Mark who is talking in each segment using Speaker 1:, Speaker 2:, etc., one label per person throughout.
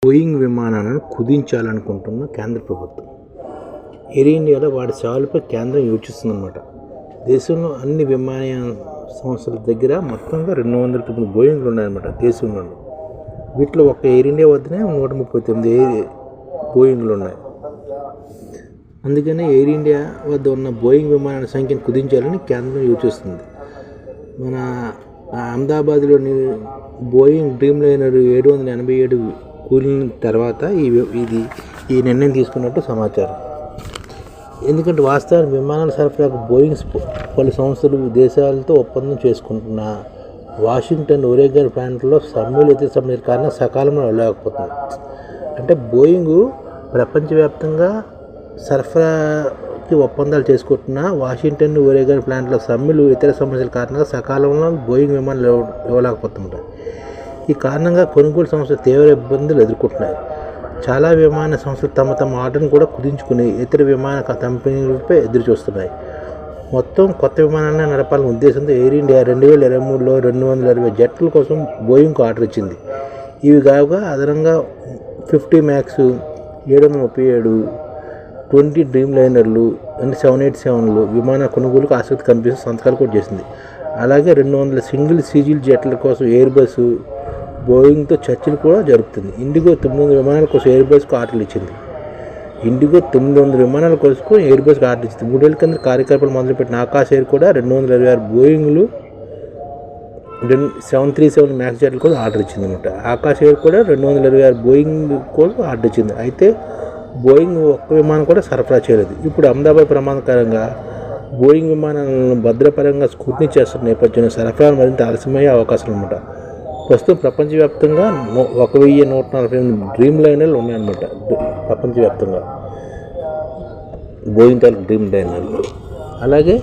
Speaker 1: Boeing విమానాలను కుదించాలనుకుంటున్న కేంద్ర ప్రభుత్వం. ఎయిర్ ఇండియాలో వాటి సేవలపై కేంద్రం యోచిస్తుందన్నమాట. దేశంలో అన్ని విమానయాన సంస్థల దగ్గర మొత్తంగా 209 బోయింగ్లు ఉన్నాయన్నమాట దేశంలో. వీటిలో ఒక్క ఎయిర్ ఇండియా వద్దనే 139 బోయింగ్లు ఉన్నాయి. అందుకనే ఎయిర్ ఇండియా వద్ద ఉన్న బోయింగ్ విమానాల సంఖ్యను కుదించాలని కేంద్రం యోచిస్తుంది. మన అహ్మదాబాద్లోని బోయింగ్ డ్రీమ్ లైనర్ 787 కూలిన తర్వాత ఈ నిర్ణయం తీసుకున్నట్టు సమాచారం. ఎందుకంటే వాస్తవానికి విమానాల సరఫరాకు బోయింగ్ పలు సంస్థలు దేశాలతో ఒప్పందం చేసుకుంటున్న వాషింగ్టన్ ఒరేగన్ ప్లాంట్లో సమ్మిళిత సమస్యల కారణంగా సకాలంలో వెళ్ళలేకపోతుంది. అంటే బోయింగ్ ప్రపంచవ్యాప్తంగా సరఫరాకి ఒప్పందాలు చేసుకుంటున్న వాషింగ్టన్ ఒరేగన్ ప్లాంట్లో సమ్మెలు ఇతర సమస్యల కారణంగా సకాలంలో బోయింగ్ విమానాలు ఇవ్వలేకపోతుంటాయి. ఈ కారణంగా కొనుగోలు సంస్థలు తీవ్ర ఇబ్బందులు ఎదుర్కొంటున్నాయి. చాలా విమాన సంస్థలు తమ ఆర్డర్ను కూడా కుదించుకుని ఇతర విమాన కంపెనీలపై ఎదురు చూస్తున్నాయి. మొత్తం కొత్త విమానాన్ని నడపాలనే ఉద్దేశంతో ఎయిర్ ఇండియా 2023లో 220 జట్ల కోసం బోయింగ్కు ఆర్డర్ ఇచ్చింది. ఇవి కాగా అదనంగా 50 మ్యాక్స్, 737, 20 డ్రీమ్ లైనర్లు, 787లు విమాన కొనుగోలుకు ఆసక్తి కనిపిస్తూ సంతకాలు కూడా చేసింది. అలాగే 200 సింగిల్ సీజీల్ జట్ల కోసం ఎయిర్ బస్ బోయింగ్తో చర్చలు కూడా జరుపుతుంది. ఇండిగో 900 విమానాల కోసం ఎయిర్ బస్కు ఆర్డర్లు ఇచ్చింది. ఇండిగో 900 విమానాల కోసం ఎయిర్ బస్కి ఆర్డర్ ఇచ్చింది. 3 ఏళ్ల కింద కార్యకలాపాలు మొదలుపెట్టిన ఆకాశ్ ఎయిర్ కూడా 226 బోయింగ్లు, 737 మ్యాక్స్ జట్ల కోసం ఆర్డర్ ఇచ్చింది అనమాట. ఆకాశ్ ఎయిర్ కూడా 226 బోయింగ్ కోసం ఆర్డర్ ఇచ్చింది. అయితే బోయింగ్ ఒక్క విమానం కూడా సరఫరా చేయలేదు. ఇప్పుడు అహ్మదాబాద్ ప్రమాదకరంగా బోయింగ్ విమానాలను భద్రపరంగా స్క్రూటినీ చేస్తున్న నేపథ్యంలో సరఫరాలు మరింత ఆలస్యమయ్యే అవకాశం అనమాట. ప్రస్తుతం ప్రపంచవ్యాప్తంగా 1148 డ్రీమ్ లైనర్లు ఉన్నాయన్నమాట. ప్రపంచవ్యాప్తంగా బోయింగ్ డ్రీమ్ లైనర్లు. అలాగే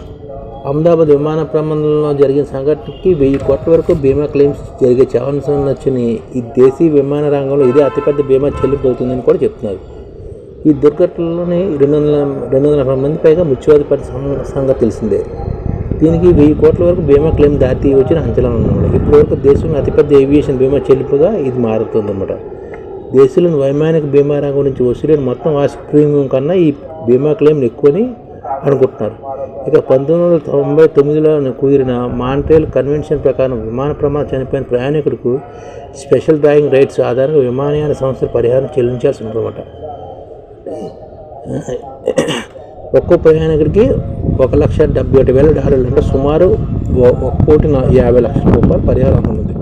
Speaker 1: అహ్మదాబాద్ విమాన ప్రమాదంలో జరిగిన సంఘటనకి 1000 కోట్ల వరకు బీమా క్లెయిమ్స్ జరిగే ఛాన్స్ వచ్చని ఈ దేశీయ విమాన రంగంలో ఇదే అతిపెద్ద బీమా చెల్లింపు అవుతుందని కూడా చెప్తున్నారు. ఈ దుర్ఘటనలోని 240 మంది పైగా మృత్యువాత పడి సంగతి తెలిసిందే. దీనికి 1000 కోట్ల వరకు బీమా క్లెయిమ్ దాటి వచ్చిన అంచనా ఉన్నమాట. ఇప్పటివరకు దేశంలో అతిపెద్ద ఏవియేషన్ బీమా చెల్లింపుగా ఇది మారుతుందన్నమాట. దేశంలోని వైమానిక బీమా రంగం నుంచి వసూలైన మొత్తం వార్షిక ప్రీమియం కన్నా ఈ బీమా క్లెయిమ్ ఎక్కువని అనుకుంటున్నారు. ఇక 1999లో కుదిరిన మాంట్రియల్ కన్వెన్షన్ ప్రకారం విమాన ప్రమాదం చనిపోయిన ప్రయాణికులకు స్పెషల్ డ్రాయింగ్ రైట్స్ ఆధారంగా విమానయాన సంస్థలు పరిహారం చెల్లించాల్సి ఉంటుందన్నమాట. ఒక్కో ప్రయాణికుడికి $1,71,000 అంటే సుమారు $1,50,00,000 పరిహారం ఉంది.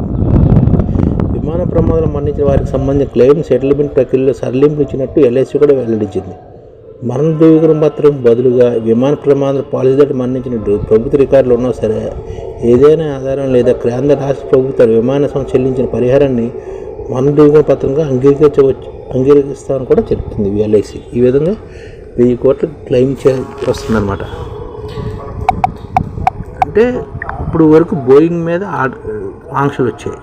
Speaker 1: విమాన ప్రమాదంలో మరణించిన వారికి సంబంధించిన క్లెయిమ్ సెటిల్మెంట్ ప్రక్రియలో సడలింపు ఇచ్చినట్టు ఎల్ఐసి కూడా వెల్లడించింది. మరణ ధృవీకరణ పత్రం బదులుగా విమాన ప్రమాదాల పాలసీదారు మరణించిన ప్రభుత్వ రికార్డులు ఉన్నా సరే ఏదైనా ఆధారం లేదా కేంద్ర రాష్ట్ర ప్రభుత్వాలు విమాన సంస్థ చెల్లించిన పరిహారాన్ని మరణ ధృవీకరణ పత్రంగా అంగీకరిస్తామని కూడా చెప్తుంది ఎల్ఐసి. ఈ విధంగా 1000 కోట్లు క్లెయిమ్ వస్తుందన్నమాట. అంటే ఇప్పుడు వరకు బోయింగ్ మీద ఆంక్షలు వచ్చాయి.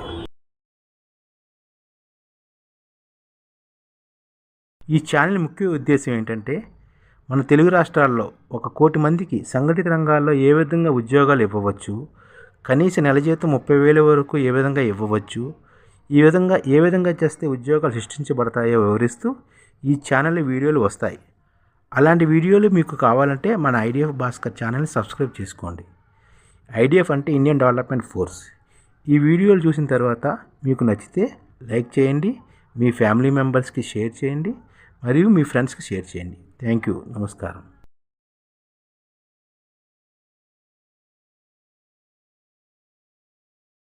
Speaker 1: ఈ ఛానల్ ముఖ్య ఉద్దేశం ఏంటంటే మన తెలుగు రాష్ట్రాల్లో 1 కోటి మందికి సంఘటిత రంగాల్లో ఏ విధంగా ఉద్యోగాలు ఇవ్వవచ్చు, కనీస నెల జీతం 30,000 వరకు ఏ విధంగా ఇవ్వవచ్చు, ఏ విధంగా చేస్తే ఉద్యోగాలు సృష్టించబడతాయో వివరిస్తూ ఈ ఛానల్లో వీడియోలు వస్తాయి. అలాంటి వీడియోలు మీకు కావాలంటే మన ఐడిఎఫ్ భాస్కర్ ఛానల్ని సబ్స్క్రైబ్ చేసుకోండి. ఐడిఎఫ్ అంటే ఇండియన్ డెవలప్మెంట్ ఫోర్స్. ఈ వీడియోలు చూసిన తర్వాత మీకు నచ్చితే లైక్ చేయండి, మీ ఫ్యామిలీ మెంబర్స్కి షేర్ చేయండి, మరియు మీ ఫ్రెండ్స్కి షేర్ చేయండి. Thank you. నమస్కారం.